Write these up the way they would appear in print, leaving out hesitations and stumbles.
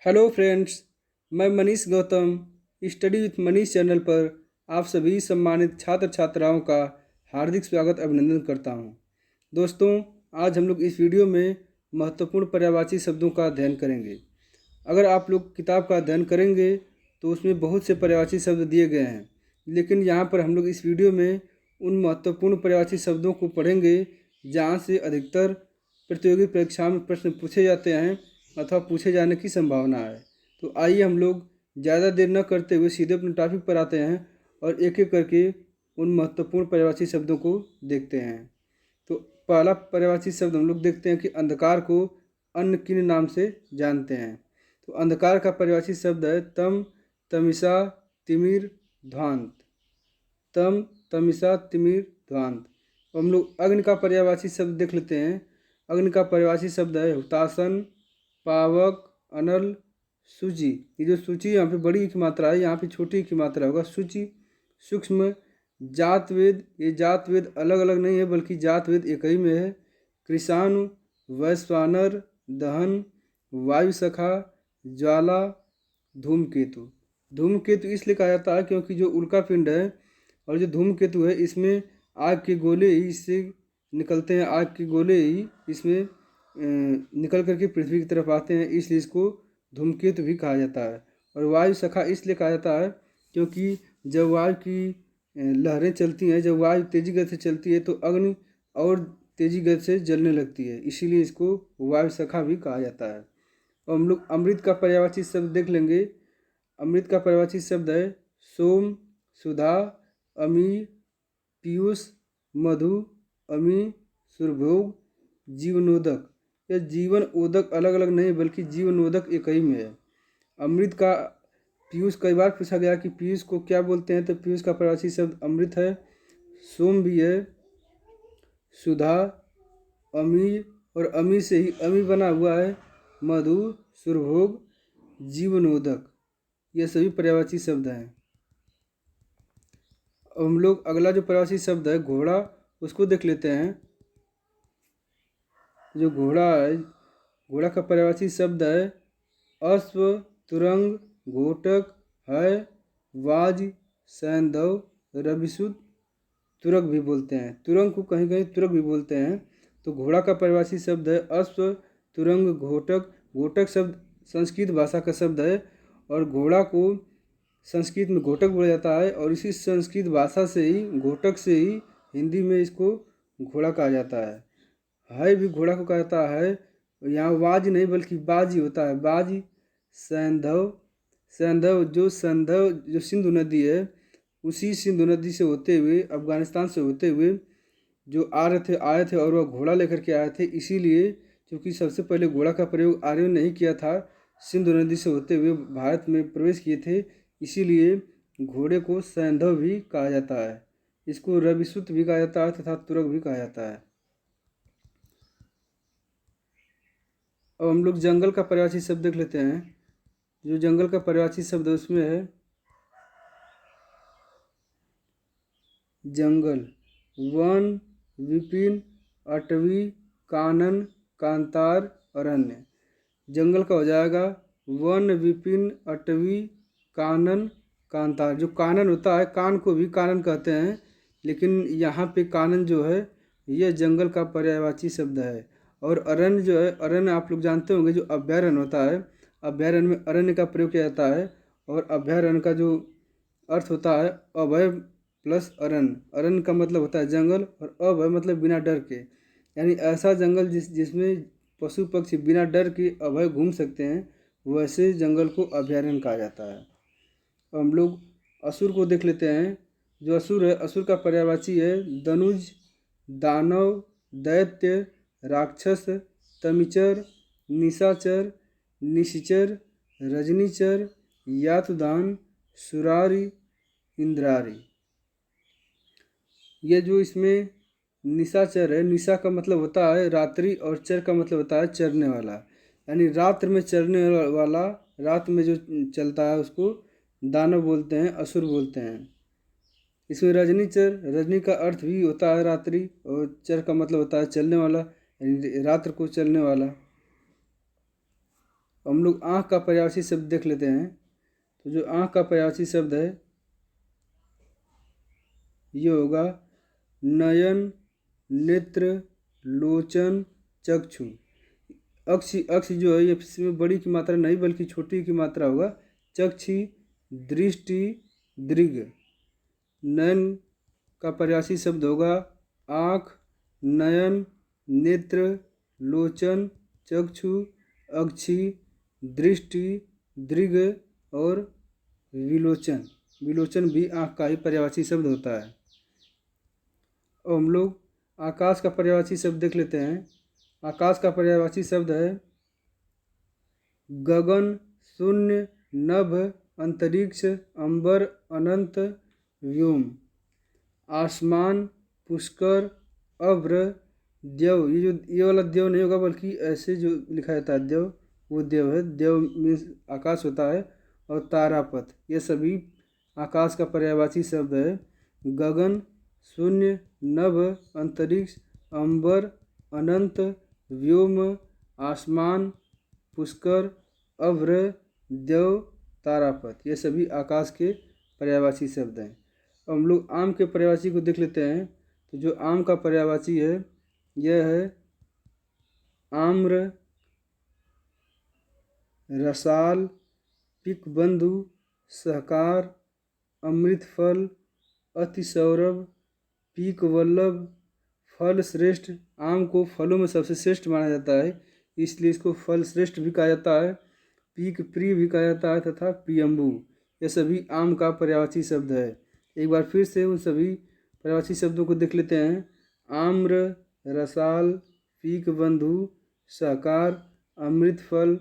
Hello friends, मैं Manish Gautam study with Manish channel पर आप सभी सम्मानित छात्र छात्राओं का हार्दिक स्वागत अभिनंदन करता हूं। दोस्तों, आज हम लोग इस वीडियो में महत्वपूर्ण पर्यायवाची शब्दों का अध्ययन करेंगे। अगर आप लोग किताब का अध्ययन करेंगे तो उसमें बहुत से पर्यायवाची शब्द दिए गए हैं, लेकिन यहाँ पर हम लोग इस वीडियो में उन महत्वपूर्ण पर्यायवाची शब्दों को पढ़ेंगे जहाँ से अधिकतर प्रतियोगी परीक्षा में प्रश्न पूछे जाते हैं अथवा पूछे जाने की संभावना है। तो आइए हम लोग ज़्यादा देर न करते हुए सीधे अपने टॉपिक पर आते हैं और एक एक करके उन महत्वपूर्ण पर्यायवाची शब्दों को देखते हैं। तो पहला पर्यायवाची शब्द हम लोग देखते हैं कि अंधकार को अन्य किन नाम से जानते हैं। तो अंधकार का पर्यायवाची शब्द है तम, तमिसा, तिमिर, ध्वांत। तम, तमिसा, तिमिर, ध्वांत। हम लोग अग्नि का पर्यायवाची शब्द देख लेते हैं। अग्नि का पर्यायवाची शब्द है हुतासन, पावक, अनल, सूची। ये जो सूची यहाँ पे बड़ी की मात्रा है, यहाँ पे छोटी की मात्रा होगा सूची। सूक्ष्म, जातवेद। ये जातवेद अलग अलग नहीं है बल्कि जातवेद एक ही में है। कृषाणु, वैश्वानर, दहन, वायुसखा, ज्वाला, धूमकेतु। धूमकेतु इसलिए कहा जाता है क्योंकि जो उल्का पिंड है और जो धूमकेतु है इसमें आग के गोले ही इससे निकलते हैं। आग के गोले ही इसमें निकल करके पृथ्वी की तरफ आते हैं, इसलिए इसको धूमकेतु भी कहा जाता है। और वायु सखा इसलिए कहा जाता है क्योंकि जब वायु की लहरें चलती हैं, जब वायु तेजी गति से चलती है तो अग्नि और तेजी गति से जलने लगती है, इसीलिए इसको वायु सखा भी कहा जाता है। और हम लोग अमृत का पर्यायवाची शब्द देख लेंगे। अमृत का पर्यायवाची शब्द है सोम, सुधा, अमी, पीयूष, मधु, अमी, सुरभोग, जीवनोदक। यह जीवन ओदक अलग अलग नहीं बल्कि जीवनोदक एक ही में है। अमृत का पीयूष कई बार पूछा गया कि पीयूष को क्या बोलते हैं, तो पीयूष का पर्यायवाची शब्द अमृत है। सोम भी है, सुधा, अमी और अमी से ही अमी बना हुआ है, मधु, सुरभोग, जीवनोदक। ये सभी पर्यायवाची शब्द हैं। अब हम लोग अगला जो पर्यायवाची शब्द है घोड़ा, उसको देख लेते हैं। जो घोड़ा है, घोड़ा का पर्यायवाची शब्द है अश्व, तुरंग, घोटक, है, वाज, सैंधव, रविशुद्ध। तुरग भी बोलते हैं, तुरंग को कहीं कहीं तुरग भी बोलते हैं। तो घोड़ा का पर्यायवाची शब्द है अश्व, तुरंग, घोटक। घोटक शब्द संस्कृत भाषा का शब्द है और घोड़ा को संस्कृत में घोटक बोला जाता है और इसी संस्कृत भाषा से ही, घोटक से ही हिंदी में इसको घोड़ा कहा जाता है भी घोड़ा को कहा जाता है। यहाँ वाज नहीं बल्कि बाज ही होता है, बाज। सैंधव, सैंधव जो सिंधु नदी है, उसी सिंधु नदी से होते हुए, अफगानिस्तान से होते हुए जो आए थे और वह घोड़ा लेकर के आए थे, इसीलिए क्योंकि सबसे पहले घोड़ा का प्रयोग आर्यों ने नहीं किया था, सिंधु नदी से होते हुए भारत में प्रवेश किए थे, इसीलिए घोड़े को सैंधव भी कहा जाता है। इसको रविशुद्ध भी कहा जाता है तथा तुरग भी कहा जाता है। अब हम लोग जंगल का पर्यायवाची शब्द देख लेते हैं। जो जंगल का पर्यायवाची शब्द है उसमें है जंगल, वन, विपिन, अटवी, कानन, कांतार, अरण्य। जंगल का हो जाएगा वन, विपिन, अटवी, कानन, कांतार। जो कानन होता है, कान को भी कानन कहते हैं, लेकिन यहाँ पे कानन जो है यह जंगल का पर्यायवाची शब्द है। और अरण्य जो है, अरण्य आप लोग जानते होंगे, जो अभयारण्य होता है, अभयारण्य में अरण्य का प्रयोग किया जाता है। और अभयारण्य का जो अर्थ होता है अभय प्लस अरण्य। अरण्य का मतलब होता है जंगल और अभय मतलब बिना डर के, यानी ऐसा जंगल जिसमें पशु पक्षी बिना डर के अभय घूम सकते हैं, वैसे जंगल को अभयारण्य कहा जाता है। अब हम लोग असुर को देख लेते हैं। जो असुर है, असुर का पर्यायवाची है दनुज, दानव, दैत्य, राक्षस, तमिचर, निशाचर, निशिचर, रजनीचर, यातुदान, सुरारी, इंद्रारी। ये जो इसमें निशाचर है, निशा का मतलब होता है रात्रि और चर का मतलब होता है चरने वाला, यानी रात्र में चरने वाला, रात में जो चलता है उसको दानव बोलते हैं, असुर बोलते हैं। इसमें रजनीचर, रजनी का अर्थ भी होता है रात्रि और चर का मतलब होता है चलने वाला, यानी रात्र को चलने वाला। हम लोग आँख का पर्यायवाची शब्द देख लेते हैं। तो जो आँख का पर्यायवाची शब्द है ये होगा नयन, नेत्र, लोचन, चक्षु। अक्ष जो है ये इसमें बड़ी की मात्रा नहीं बल्कि छोटी की मात्रा होगा। चक्षु, दृष्टि, दृग। नयन का पर्यायवाची शब्द होगा आँख, नयन, नेत्र, लोचन, चक्षु, अक्षि, दृष्टि, दृग और विलोचन। विलोचन भी आँख का ही पर्यायवाची शब्द होता है। और हम लोग आकाश का पर्यायवाची शब्द देख लेते हैं। आकाश का पर्यायवाची शब्द है गगन, शून्य, नभ, अंतरिक्ष, अंबर, अनंत, व्योम। आसमान, पुष्कर, अभ्र, देव। ये वाला देव नहीं होगा बल्कि ऐसे जो लिखा जाता है देव, वो देव है। देव मीन्स आकाश होता है। और तारापथ, ये सभी आकाश का पर्यायवाची शब्द है। गगन, शून्य, नभ, अंतरिक्ष, अंबर, अनंत, व्योम, आसमान, पुष्कर, अभ्र, देव, तारापथ, ये सभी आकाश के पर्यायवाची शब्द हैं। अब हम लोग आम के पर्यायवाची को देख लेते हैं। तो जो आम का पर्यायवाची है यह है आम्र, रसाल, पिकबंधु, सहकार, अमृतफल, अतिसौरभ, पीक वल्लभ, फल श्रेष्ठ। आम को फलों में सबसे श्रेष्ठ माना जाता है, इसलिए इसको फल श्रेष्ठ भी कहा जाता है, पीक प्रिय भी कहा जाता है तथा पियम्बू। ये सभी आम का पर्यायवाची शब्द है। एक बार फिर से उन सभी पर्यायवाची शब्दों को देख लेते हैं। आम्र, रसाल, पीक बंधु, सहकार, अमृतफल,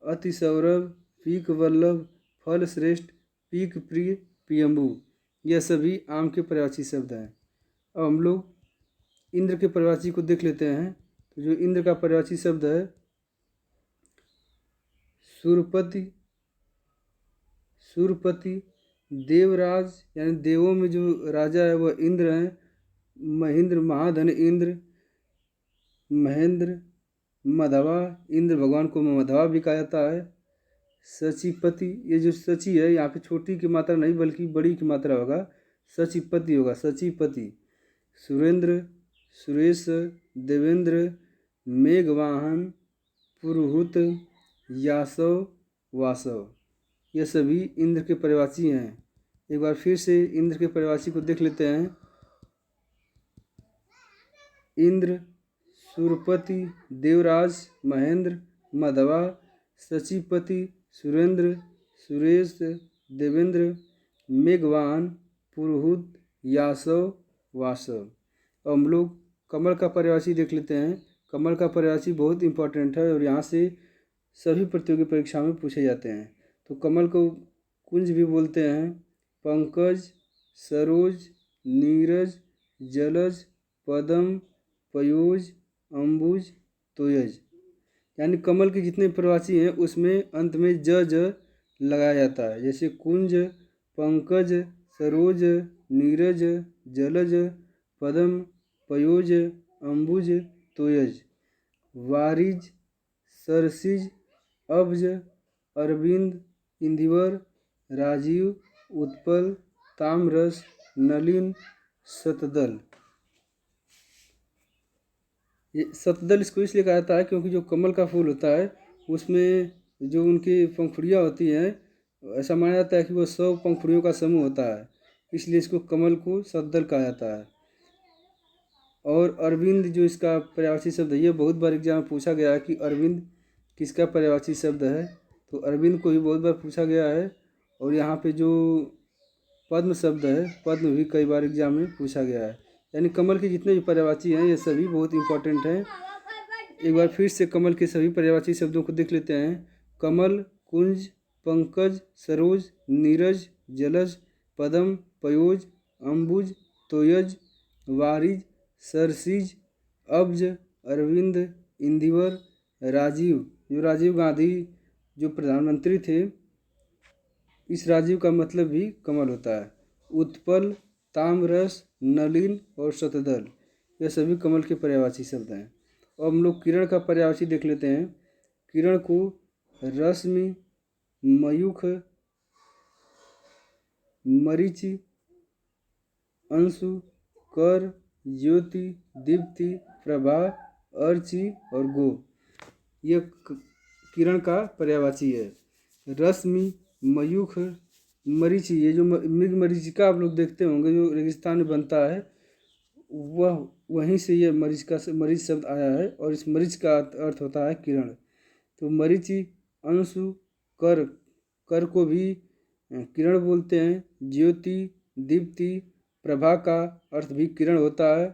अतिसौरभ, पीक वल्लभ, फल श्रेष्ठ, पीक प्रिय, पियम्बू। यह सभी आम के पर्यायवाची शब्द हैं। अब हम लोग इंद्र के पर्यायवाची को देख लेते हैं। तो जो इंद्र का पर्यायवाची शब्द है सुरपति, सुरपति, देवराज यानी देवों में जो राजा है वह इंद्र हैं। महेंद्र, महाधन इंद्र, महेंद्र, मधवा। इंद्र भगवान को मधवा भी कहा जाता है। सचिपति, ये जो सची है यहाँ पे छोटी की मात्रा नहीं बल्कि बड़ी की मात्रा होगा, सचिपति होगा, सचिपति। सुरेंद्र, सुरेश, देवेंद्र, मेघवाहन, पुरुहूत, यासव, वासव। ये सभी इंद्र के पर्यायवाची हैं। एक बार फिर से इंद्र के पर्यायवाची को देख लेते हैं। इंद्र, सुरपति, देवराज, महेंद्र, मधवा, सचिपति, सुरेंद्र, सुरेश, देवेंद्र, मेघवाहन, पुरोहित, यासव, वासव। अब हम लोग कमल का पर्यायवाची देख लेते हैं। कमल का पर्यायवाची बहुत इंपॉर्टेंट है और यहाँ से सभी प्रतियोगी परीक्षा में पूछे जाते हैं। तो कमल को कुंज भी बोलते हैं। पंकज, सरोज, नीरज, जलज, पदम, पयोज, अम्बुज, तोयज। यानी कमल के जितने पर्यायवाची हैं उसमें अंत में ज लगाया जाता है। जैसे कुंज, पंकज, सरोज, नीरज, जलज, पदम, पयोज, अम्बुज, तोयज। वारिज, सरसिज, अब्ज, अरविंद, इंदिवर, राजीव, उत्पल, ताम्रस, नलिन, शतदल। ये शतदल इसको इसलिए कहा जाता है क्योंकि जो कमल का फूल होता है उसमें जो उनकी पंखुड़ियाँ होती हैं, ऐसा माना जाता है कि वो 100 पंखुड़ियों का समूह होता है, इसलिए इसको कमल को शतदल कहा जाता है। और अरविंद जो इसका पर्यायवाची शब्द है, ये बहुत बार एग्जाम में पूछा गया है कि अरविंद किसका पर्यायवाची शब्द है। तो अरविंद को भी बहुत बार पूछा गया है। और यहाँ पे जो पद्म शब्द है, पद्म भी कई बार एग्जाम में पूछा गया है। यानी कमल के जितने भी पर्यायवाची हैं ये सभी बहुत इंपॉर्टेंट हैं। एक बार फिर से कमल के सभी पर्यायवाची शब्दों को देख लेते हैं। कमल, कुंज, पंकज, सरोज, नीरज, जलज, पदम, पयोज, अम्बुज, तोयज, वारिज, सरसिज, अब्ज, अरविंद, इंदिवर, राजीव। जो राजीव गांधी जो प्रधानमंत्री थे, इस राजीव का मतलब भी कमल होता है। उत्पल, ताम्रस, नलिन और शतदल, ये सभी कमल के पर्यायवाची शब्द हैं। और हम लोग किरण का पर्यायवाची देख लेते हैं। किरण को रश्मि, मयूख, मरीचि, अंशु, कर, ज्योति, दीप्ति, प्रभा, अर्ची और गो। ये किरण का पर्यायवाची है। रश्मि, मयूख, मरीचि, ये जो मृग मरीचिका आप लोग देखते होंगे जो रेगिस्तान में बनता है, वह वहीं से ये मरीच शब्द आया है और इस मरीच का अर्थ होता है किरण। तो मरीचि, अंशु, कर, कर को भी किरण बोलते हैं। ज्योति, दीप्ति, प्रभा का अर्थ भी किरण होता है।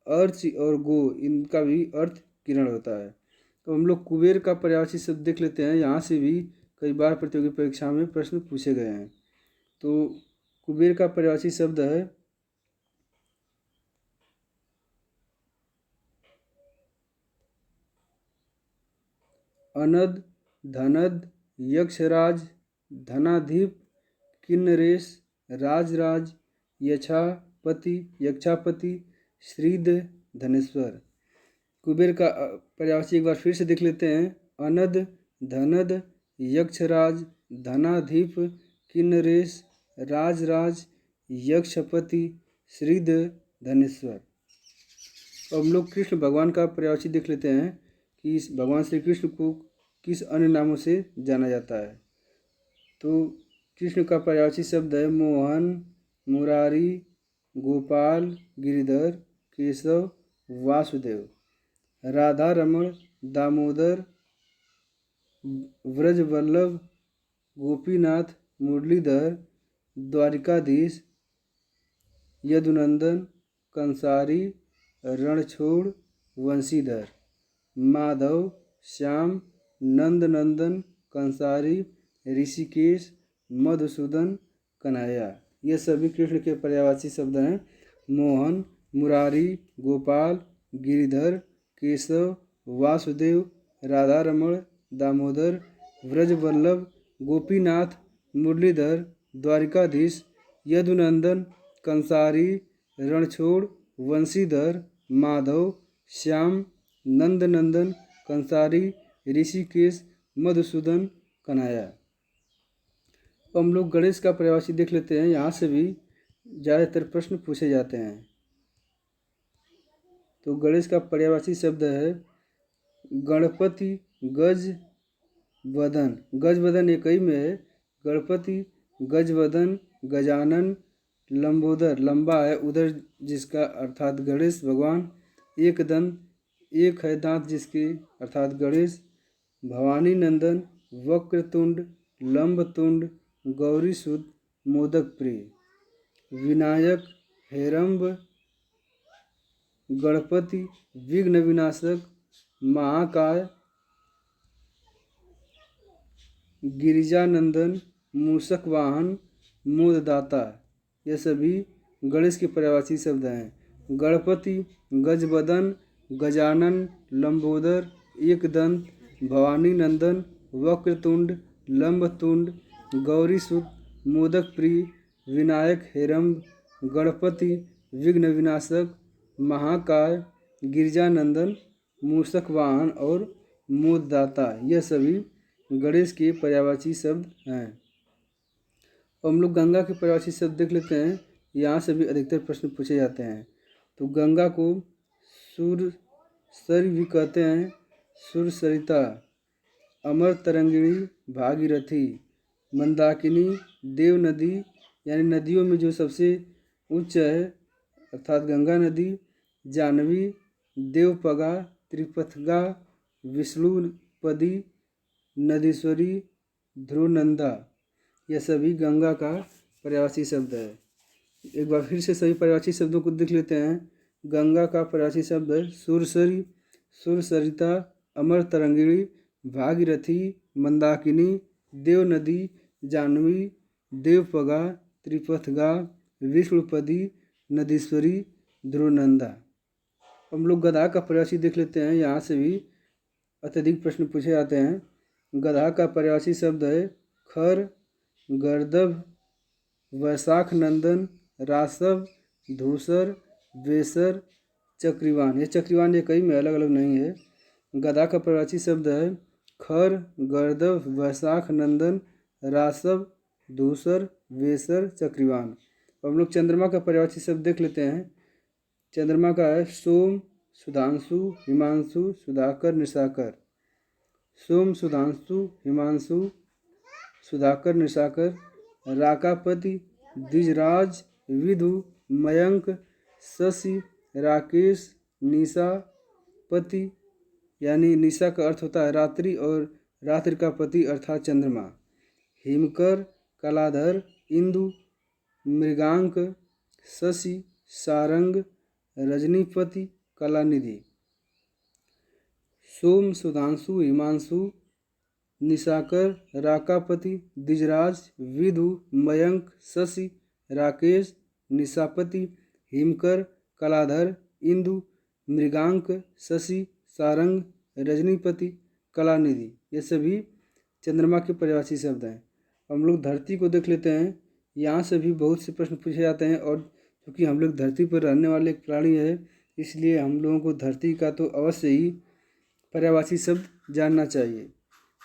अर्च और गो, इनका भी अर्थ किरण होता है। तो हम लोग कुबेर का पर्यायवाची शब्द देख लेते हैं। यहाँ से भी कई बार प्रतियोगी परीक्षा में प्रश्न पूछे गए हैं। तो कुबेर का पर्यायवाची शब्द है अनद, धनद, यक्षराज, धनाधिप, किन्नरेश, राजराज, यक्षापति, श्रीध, धनेश्वर। कुबेर का पर्यायवाची एक बार फिर से देख लेते हैं। अनद, धनद, यक्षराज, धनाधिप, किन्नरेश, राजराज, यक्षपति, श्रीध, धनेश्वर। अब हम लोग कृष्ण भगवान का पर्यायवाची देख लेते हैं कि इस भगवान श्री कृष्ण को किस अन्य नामों से जाना जाता है। तो कृष्ण का पर्यायवाची शब्द है मोहन, मुरारी, गोपाल, गिरिधर, केशव, वासुदेव। राधा रमण, दामोदर, व्रजवल्लभ, गोपीनाथ, मुरलीधर, द्वारिकाधीश, यदुनंदन, कंसारी, रणछोड़, वंशीधर। माधव, श्याम, नंदनंदन, कंसारी, ऋषिकेश, मधुसूदन, कन्हैया। ये सभी कृष्ण के पर्यायवाची शब्द हैं। मोहन, मुरारी, गोपाल, गिरिधर, केशव, वासुदेव, राधा रमण, दामोदर, व्रजवल्लभ, गोपीनाथ, मुरलीधर, द्वारिकाधीश, यदुनंदन, कंसारी, रणछोड़, वंशीधर, माधव, श्याम, नंदनंदन, कंसारी, ऋषिकेश, मधुसूदन, कन्हैया। हम लोग गणेश का पर्यायवाची देख लेते हैं। यहाँ से भी ज़्यादातर प्रश्न पूछे जाते हैं। तो गणेश का पर्यायवाची शब्द है गणपति, गज वदन। गज वदन एक ही में है। गणपति, गजवदन, गजानन, लंबोदर, लंबा है उधर जिसका अर्थात गणेश भगवान। एक दंत, एक है दांत जिसके अर्थात गणेश। भवानी नंदन, वक्रतुंड, लंबतुंड, गौरीसुत, मोदक प्रिय। विनायक, हेरंब, गणपति, विघ्न विनाशक, महाकाय, गिरिजानंदन, मूषक वाहन, मोददाता। ये सभी गणेश के पर्यायवाची शब्द हैं। गणपति, गजवदन, गजानन, लंबोदर, एकदंत, भवानी नंदन, वक्रतुंड, लंबतुंड, गौरीसुत, मोदक प्रिय, विनायक, हेरंब, गणपति, विघ्न विनाशक, महाकाय, गिरिजानंदन, मूषक वाहन और मोददाता। यह सभी गणेश के पर्यायवाची शब्द हैं। हम लोग गंगा के पर्यायवाची शब्द देख लेते हैं। यहाँ से भी अधिकतर प्रश्न पूछे जाते हैं। तो गंगा को सुरसरी भी कहते हैं। सुरसरिता, अमर तरंगिणी, भागीरथी, मंदाकिनी, देव नदी, यानी नदियों में जो सबसे उच्च है अर्थात गंगा नदी, जानवी, देवपगा, त्रिपथगा, विष्णुपदी, नदीश्वरी, ध्रुवनंदा। यह सभी गंगा का पर्यायवाची शब्द है। एक बार फिर से सभी पर्यायवाची शब्दों को देख लेते हैं। गंगा का पर्यायवाची शब्द है सुरसरी, सुरसरिता, अमर तरंगिणी, भागीरथी, मंदाकिनी, देव नदी, जानवी, देवपगा, त्रिपथगा, विष्णुपदी, नदीश्वरी, ध्रुवनंदा। हम लोग गधा का पर्यायवाची देख लेते हैं। यहाँ से भी अत्यधिक प्रश्न पूछे जाते हैं। गधा का पर्यायवाची शब्द है खर, गर्दभ, वैशाख नंदन, रासव, धूसर, बेसर, चक्रीवान। ये चक्रीवान ये कई में अलग अलग नहीं है। गधा का पर्यायवाची शब्द है खर, गर्दभ, वैशाख, नंदन, रासव, धूसर, वेसर, चक्रवान। अब हम लोग चंद्रमा का पर्यायवाची शब्द देख लेते हैं। चंद्रमा का है सोम, सुधांशु, हिमांशु, सुधाकर, निशाकर। सोम, सुधांशु, हिमांशु, सुधाकर, निशाकर। राकापति, द्विजराज, विधु, मयंक, शशि, राकेश, निशा, पति, यानी निशा का अर्थ होता है रात्रि और रात्रि का पति अर्थात चंद्रमा। हिमकर, कलाधर, इंदु, मृगांक, शशि, सारंग, रजनीपति, कलानिधि। सोम, सुधांशु, हिमांशु, निशाकर, राकापति, द्विजराज, विधु, मयंक, शशि, राकेश, निशापति, हिमकर, कलाधर, इंदु, मृगांक, शशि, सारंग, रजनीपति, कलानिधि, ये सभी चंद्रमा के पर्यायवाची शब्द हैं। हम लोग धरती को देख लेते हैं। यहाँ से भी बहुत से प्रश्न पूछे जाते हैं और क्योंकि हम लोग धरती पर रहने वाले एक प्राणी है, इसलिए हम लोगों को धरती का तो अवश्य ही पर्यायवाची शब्द जानना चाहिए।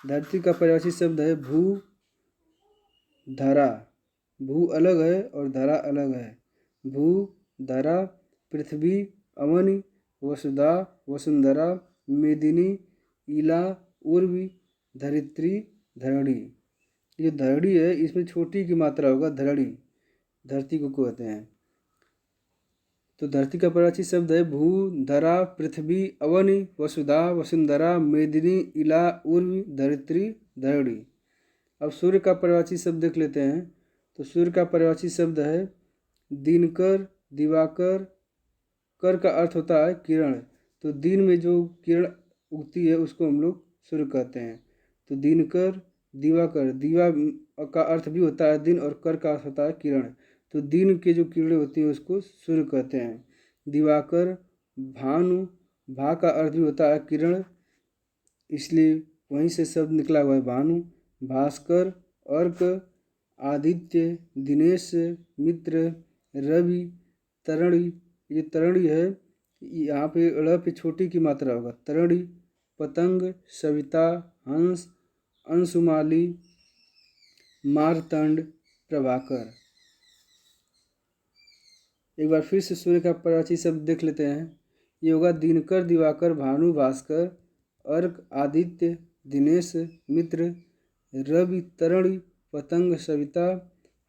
धरती का पर्यायवाची शब्द है भू, धरा। भू अलग है और धरा अलग है। भू, धरा, पृथ्वी, अवनि, वसुधा, वसुंधरा, मेदिनी, इला, उर्वी, धरित्री, धरणी। ये धरणी है, इसमें छोटी की मात्रा होगा धरणी, धरती को कहते हैं। तो धरती का पर्यायवाची शब्द है भू, धरा, पृथ्वी, अवनि, वसुधा, वसुंधरा, मेदिनी, इला, उर्वी, धरित्री, धरणी। अब सूर्य का पर्यायवाची शब्द देख लेते हैं। तो सूर्य का पर्यायवाची शब्द है दिनकर, दिवाकर। कर का अर्थ होता है किरण, तो दिन में जो किरण उगती है उसको हम लोग सूर्य कहते हैं। तो दिनकर, दिवाकर। दिवा का अर्थ भी होता है दिन और कर का अर्थ होता है किरण, तो दिन के जो किरणें होती हैं उसको सूर्य कहते हैं। दिवाकर, भानु। भा का अर्थ भी होता है किरण, इसलिए वहीं से शब्द निकला हुआ है भानु। भास्कर, अर्क, आदित्य, दिनेश, मित्र, रवि, तरणि। ये तरणि है, यहाँ पे ड़ पे छोटी की मात्रा होगा तरणि। पतंग, सविता, हंस, अंशुमाली, मारतंड, प्रभाकर। एक बार फिर से सूर्य का पर्यायवाची शब्द देख लेते हैं। ये होगा दिनकर, दिवाकर, भानु, भास्कर, अर्क, आदित्य, दिनेश, मित्र, रवि, तरणि, पतंग, सविता,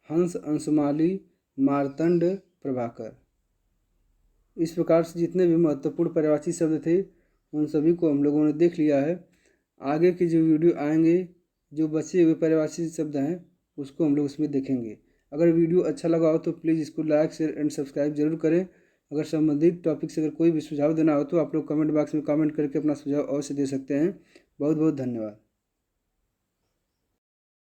हंस, अंशुमाली, मारतंड, प्रभाकर। इस प्रकार से जितने भी महत्वपूर्ण पर्यायवाची शब्द थे उन सभी को हम लोगों ने देख लिया है। आगे के जो वीडियो आएंगे, जो बचे हुए पर्यायवाची शब्द हैं उसको हम लोग उसमें देखेंगे। अगर वीडियो अच्छा लगा हो तो प्लीज़ इसको लाइक, शेयर एंड सब्सक्राइब जरूर करें। अगर संबंधित टॉपिक से अगर कोई भी सुझाव देना हो तो आप लोग कमेंट बॉक्स में कमेंट करके अपना सुझाव अवश्य दे सकते हैं। बहुत बहुत धन्यवाद।